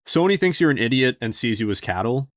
Sony thinks you're an idiot and sees you as cattle.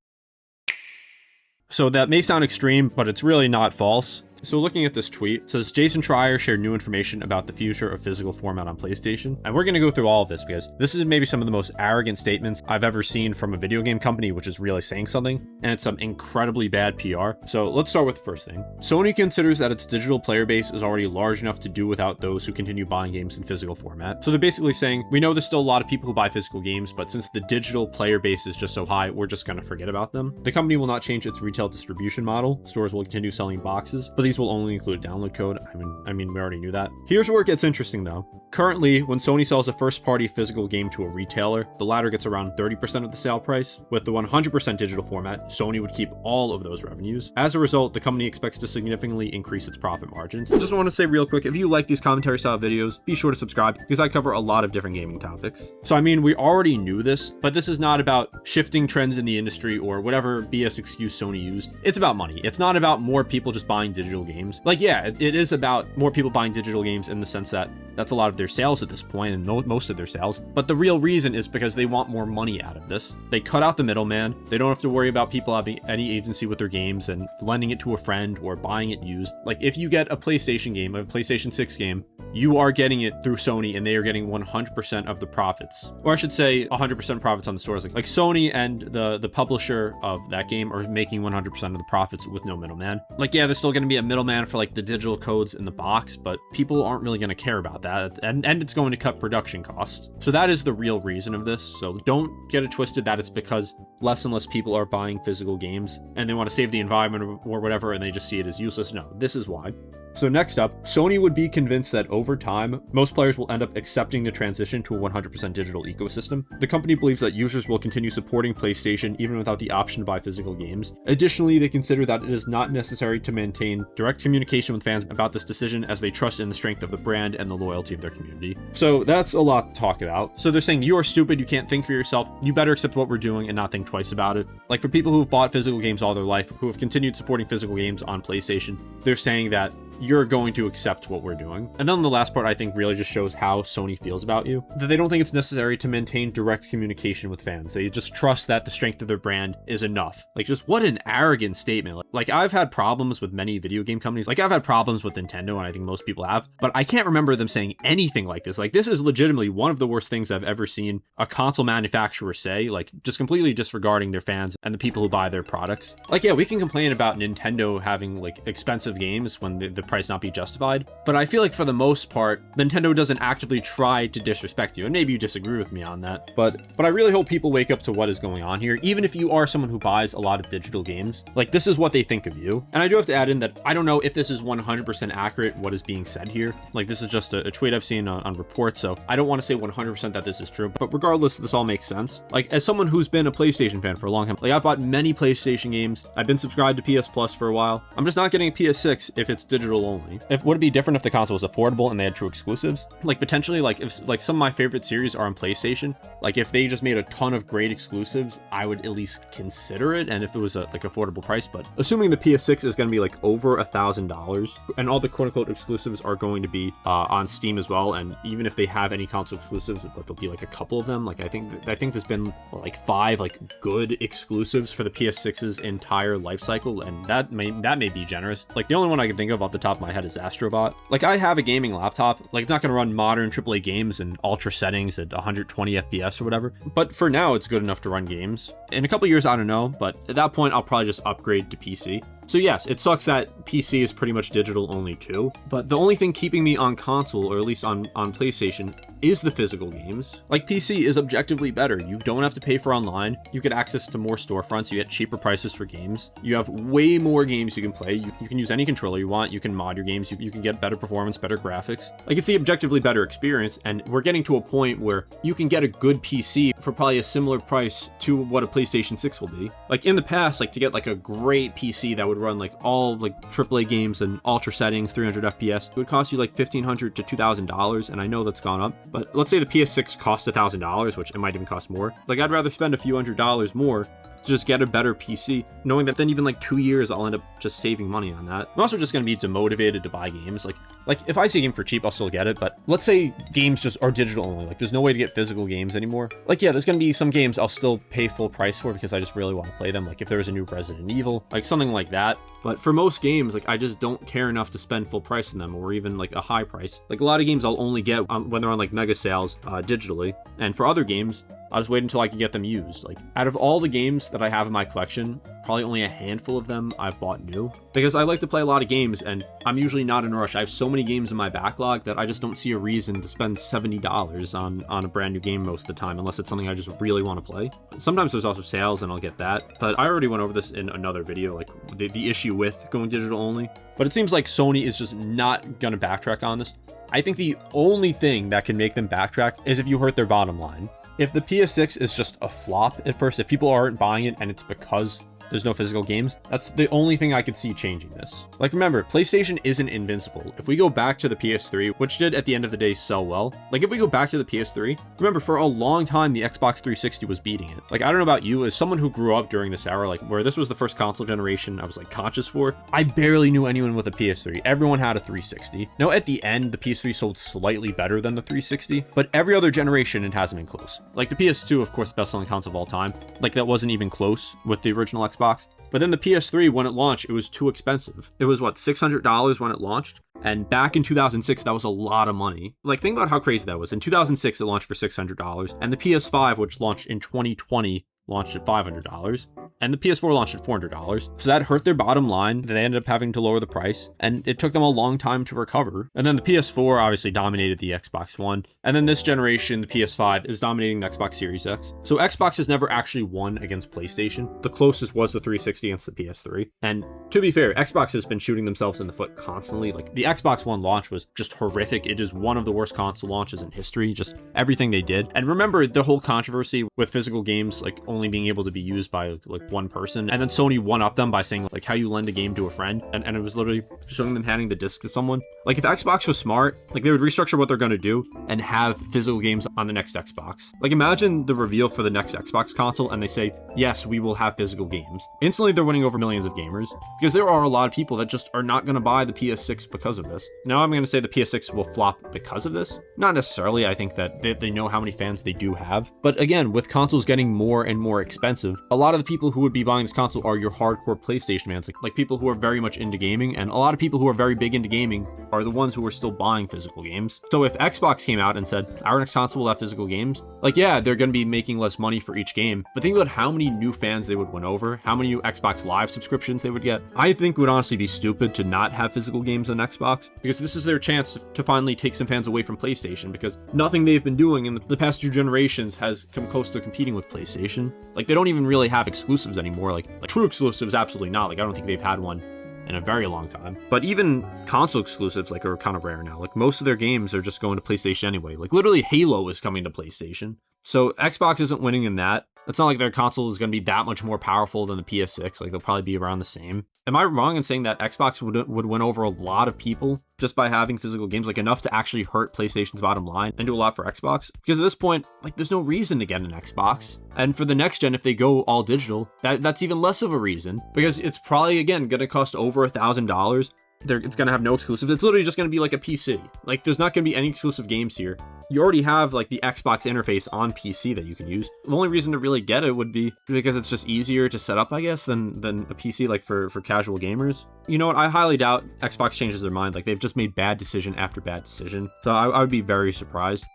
So that may sound extreme, but it's really not false. So looking at this tweet, it says Jason Schreier shared new information about the future of physical format on PlayStation. And we're going to go through all of this because this is maybe some of the most arrogant statements I've ever seen from a video game company, which is really saying something. And it's some incredibly bad PR. So let's start with the first thing. Sony considers that its digital player base is already large enough to do without those who continue buying games in physical format. So they're basically saying, we know there's still a lot of people who buy physical games, but since the digital player base is just so high, we're just going to forget about them. The company will not change its retail distribution model. Stores will continue selling boxes, but these will only include a download code. I mean, we already knew that. Here's where it gets interesting though. Currently, when Sony sells a first-party physical game to a retailer, the latter gets around 30% of the sale price. With the 100% digital format, Sony would keep all of those revenues. As a result, the company expects to significantly increase its profit margins. I just want to say real quick, if you like these commentary style videos, be sure to subscribe because I cover a lot of different gaming topics. So I mean, we already knew this, but this is not about shifting trends in the industry or whatever BS excuse Sony used. It's about money. It's not about more people just buying digital games. Like, yeah, it is about more people buying digital games in the sense that that's a lot of their sales at this point and most of their sales. But the real reason is because they want more money out of this. They cut out the middleman. They don't have to worry about people having any agency with their games and lending it to a friend or buying it used. Like if you get a PlayStation game, a PlayStation 6 game, you are getting it through Sony and they are getting 100% of the profits. Or I should say 100% profits on the stores. Like Sony and the publisher of that game are making 100% of the profits with no middleman. Like, yeah, there's still going to be a middleman for like the digital codes in the box, but people aren't really going to care about that. And it's going to cut production costs. So that is the real reason of this. So don't get it twisted that it's because less and less people are buying physical games and they want to save the environment or whatever and they just see it as useless. No, this is why. So next up, Sony would be convinced that over time, most players will end up accepting the transition to a 100% digital ecosystem. The company believes that users will continue supporting PlayStation even without the option to buy physical games. Additionally, they consider that it is not necessary to maintain direct communication with fans about this decision as they trust in the strength of the brand and the loyalty of their community. So that's a lot to talk about. So they're saying, you are stupid, you can't think for yourself, you better accept what we're doing and not think twice about it. Like for people who've bought physical games all their life, who have continued supporting physical games on PlayStation, they're saying that you're going to accept what we're doing. And then the last part I think really just shows how Sony feels about you. That they don't think it's necessary to maintain direct communication with fans. They just trust that the strength of their brand is enough. Like just what an arrogant statement. Like I've had problems with many video game companies. Like I've had problems with Nintendo and I think most people have, but I can't remember them saying anything like this. Like this is legitimately one of the worst things I've ever seen a console manufacturer say, like just completely disregarding their fans and the people who buy their products. Like, yeah, we can complain about Nintendo having like expensive games when the price not be justified, but I feel like for the most part, Nintendo doesn't actively try to disrespect you, and maybe you disagree with me on that, but I really hope people wake up to what is going on here, even if you are someone who buys a lot of digital games. Like this is what they think of you. And I do have to add in that I don't know if this is 100% accurate what is being said here. Like this is just a tweet I've seen on reports, so I don't want to say 100% that this is true, but regardless, this all makes sense. Like as someone who's been a PlayStation fan for a long time, like I've bought many PlayStation games, I've been subscribed to PS Plus for a while, I'm just not getting a PS6 if it's digital only. Would it be different if the console was affordable and they had true exclusives? Like potentially, like if like some of my favorite series are on PlayStation, like if they just made a ton of great exclusives, I would at least consider it. And if it was a like affordable price, but assuming the PS6 is going to be like over $1,000 and all the quote unquote exclusives are going to be on Steam as well. And even if they have any console exclusives, but there'll be like a couple of them. Like I think there's been like 5 like good exclusives for the PS6's entire life cycle. And that may be generous. Like the only one I can think of off the top of my head is Astrobot. Like I have a gaming laptop, like it's not going to run modern AAA games in ultra settings at 120 FPS or whatever, but for now it's good enough to run games. In a couple years, I don't know, but at that point I'll probably just upgrade to PC. So yes, it sucks that PC is pretty much digital only too, but the only thing keeping me on console, or at least on PlayStation, is the physical games. Like PC is objectively better. You don't have to pay for online. You get access to more storefronts. You get cheaper prices for games. You have way more games you can play. You can use any controller you want. You can mod your games. You can get better performance, better graphics. Like it's the objectively better experience. And we're getting to a point where you can get a good PC for probably a similar price to what a PlayStation 6 will be. Like in the past, like to get like a great PC that would run like all like AAA games and ultra settings, 300 FPS, it would cost you like $1,500 to $2,000. And I know that's gone up, but let's say the PS6 cost $1,000, which it might even cost more. Like I'd rather spend a few $100s more to just get a better PC, knowing that then even like 2 years I'll end up just saving money on that. I'm also just going to be demotivated to buy games. Like if I see a game for cheap, I'll still get it, but let's say games just are digital only, like there's no way to get physical games anymore. Like yeah, there's going to be some games I'll still pay full price for because I just really want to play them, like if there's a new Resident Evil, like something like that. But for most games, like I just don't care enough to spend full price on them, or even like a high price. Like a lot of games I'll only get when they're on like mega sales digitally, and for other games I'll just wait until I can get them used. Like out of all the games that I have in my collection, probably only a handful of them I've bought new, because I like to play a lot of games and I'm usually not in a rush. I have so many games in my backlog that I just don't see a reason to spend $70 on a brand new game most of the time, unless it's something I just really want to play. Sometimes there's also sales and I'll get that, but I already went over this in another video, like the issue with going digital only. But it seems like Sony is just not gonna backtrack on this. I think the only thing that can make them backtrack is if you hurt their bottom line. If the PS6 is just a flop at first, if people aren't buying it and it's because there's no physical games, that's the only thing I could see changing this. Like remember, PlayStation isn't invincible. If we go back to the PS3, which did at the end of the day sell well, like if we go back to the PS3, remember for a long time the Xbox 360 was beating it. Like I don't know about you, as someone who grew up during this era, like where this was the first console generation I was like conscious for, I barely knew anyone with a PS3. Everyone had a 360. Now at the end, the PS3 sold slightly better than the 360, but every other generation it hasn't been close. Like the PS2, of course, the best selling console of all time, like that wasn't even close with the original Xbox. But then the PS3, when it launched, it was too expensive. It was what, $600 when it launched? And back in 2006, that was a lot of money. Like think about how crazy that was. In 2006, it launched for $600, and the PS5, which launched in 2020, launched at $500, and the PS4 launched at $400. So that hurt their bottom line. They ended up having to lower the price, and it took them a long time to recover. And then the PS4 obviously dominated the Xbox One, and then this generation, the PS5, is dominating the Xbox Series X. So Xbox has never actually won against PlayStation. The closest was the 360 against the PS3. And to be fair, Xbox has been shooting themselves in the foot constantly. Like the Xbox One launch was just horrific. It is one of the worst console launches in history, just everything they did. And remember the whole controversy with physical games like only being able to be used by like one person, and then Sony one-upped them by saying like how you lend a game to a friend, and it was literally showing them handing the disc to someone. Like if Xbox was smart, like they would restructure what they're going to do and have physical games on the next Xbox. Like imagine the reveal for the next Xbox console and they say, yes, we will have physical games. Instantly they're winning over millions of gamers, because there are a lot of people that just are not going to buy the PS6 because of this. Now I'm going to say the PS6 will flop because of this. Not necessarily. I think that they know how many fans they do have. But again, with consoles getting more and more expensive, a lot of the people who would be buying this console are your hardcore PlayStation fans, like people who are very much into gaming, and a lot of people who are very big into gaming are the ones who are still buying physical games. So if Xbox came out and said, our next console will have physical games, like yeah, they're going to be making less money for each game, but think about how many new fans they would win over, how many new Xbox Live subscriptions they would get. I think it would honestly be stupid to not have physical games on Xbox, because this is their chance to finally take some fans away from PlayStation, because nothing they've been doing in the past 2 generations has come close to competing with PlayStation. Like they don't even really have exclusives anymore, like true exclusives, absolutely not. Like I don't think they've had one in a very long time. But even console exclusives like are kind of rare now. Like most of their games are just going to PlayStation anyway. Like literally Halo is coming to PlayStation. So Xbox isn't winning in that. It's not like their console is going to be that much more powerful than the PS6. Like they'll probably be around the same. Am I wrong in saying that Xbox would win over a lot of people just by having physical games, like enough to actually hurt PlayStation's bottom line and do a lot for Xbox? Because at this point, like there's no reason to get an Xbox. And for the next gen, if they go all digital, that's even less of a reason, because it's probably, again, going to cost over $1,000. It's going to have no exclusives. It's literally just going to be like a PC. Like there's not going to be any exclusive games here. You already have like the Xbox interface on PC that you can use. The only reason to really get it would be because it's just easier to set up, I guess, than a PC, like for casual gamers. You know what? I highly doubt Xbox changes their mind. Like they've just made bad decision after bad decision. So I would be very surprised.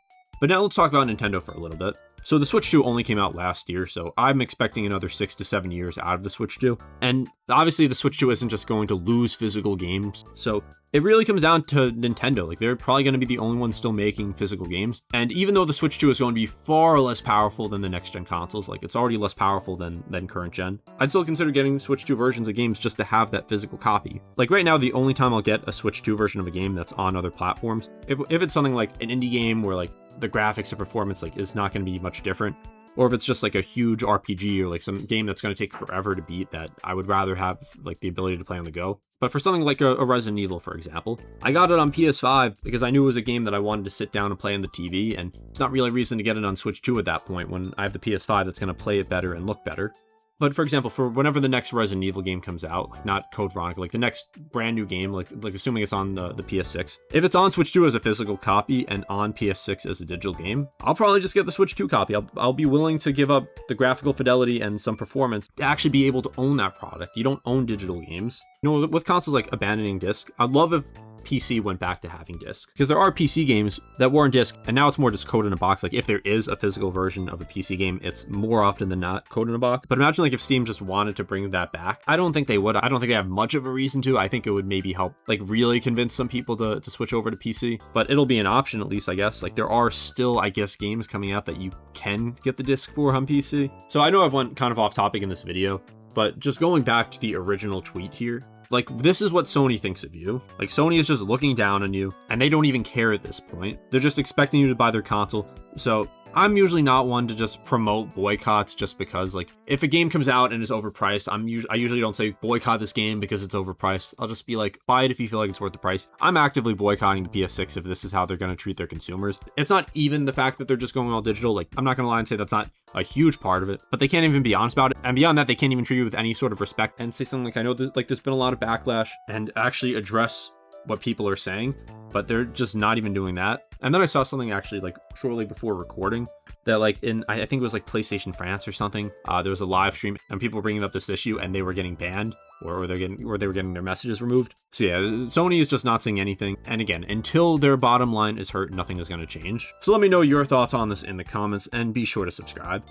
But now let's talk about Nintendo for a little bit. So the Switch 2 only came out last year, so I'm expecting another 6 to 7 years out of the Switch 2. And obviously the Switch 2 isn't just going to lose physical games. So it really comes down to Nintendo. Like they're probably going to be the only ones still making physical games. And even though the Switch 2 is going to be far less powerful than the next gen consoles, like it's already less powerful than current gen, I'd still consider getting Switch 2 versions of games just to have that physical copy. Like right now, the only time I'll get a Switch 2 version of a game that's on other platforms, if it's something like an indie game where like the graphics or performance like is not going to be much different, or if it's just like a huge RPG or like some game that's going to take forever to beat, that I would rather have like the ability to play on the go. But for something like a Resident Evil, for example, I got it on PS5 because I knew it was a game that I wanted to sit down and play on the TV, and it's not really a reason to get it on Switch 2 at that point when I have the PS5 that's going to play it better and look better. But for example, for whenever the next Resident Evil game comes out, like not Code Veronica, like the next brand new game, like assuming it's on the PS6, if it's on Switch 2 as a physical copy and on PS6 as a digital game, I'll probably just get the Switch 2 copy. I'll be willing to give up the graphical fidelity and some performance to actually be able to own that product. You don't own digital games. You know, with consoles like abandoning disc, I'd love if PC went back to having disc, because there are PC games that were in disc and now it's more just code in a box. Like if there is a physical version of a PC game, it's more often than not code in a box. But imagine like if Steam just wanted to bring that back. I don't think they would. I don't think they have much of a reason to. I think it would maybe help like really convince some people to switch over to PC, but it'll be an option at least, I guess. Like there are still, I guess, games coming out that you can get the disc for on PC. So I know I've went kind of off topic in this video, but just going back to the original tweet here, like, this is what Sony thinks of you. Like, Sony is just looking down on you, and they don't even care at this point. They're just expecting you to buy their console. So I'm usually not one to just promote boycotts just because, like, if a game comes out and is overpriced, I usually don't say boycott this game because it's overpriced. I'll just be like, buy it if you feel like it's worth the price. I'm actively boycotting the PS6 if this is how they're going to treat their consumers. It's not even the fact that they're just going all digital. Like, I'm not going to lie and say that's not a huge part of it, but they can't even be honest about it. And beyond that, they can't even treat you with any sort of respect and say something like, I know that, like, there's been a lot of backlash, and actually address what people are saying, but they're just not even doing that. And then I saw something actually like shortly before recording that like I think it was like PlayStation France or something. There was a live stream and people were bringing up this issue and they were getting banned or they were getting their messages removed. So yeah, Sony is just not saying anything. And again, until their bottom line is hurt, nothing is going to change. So let me know your thoughts on this in the comments and be sure to subscribe.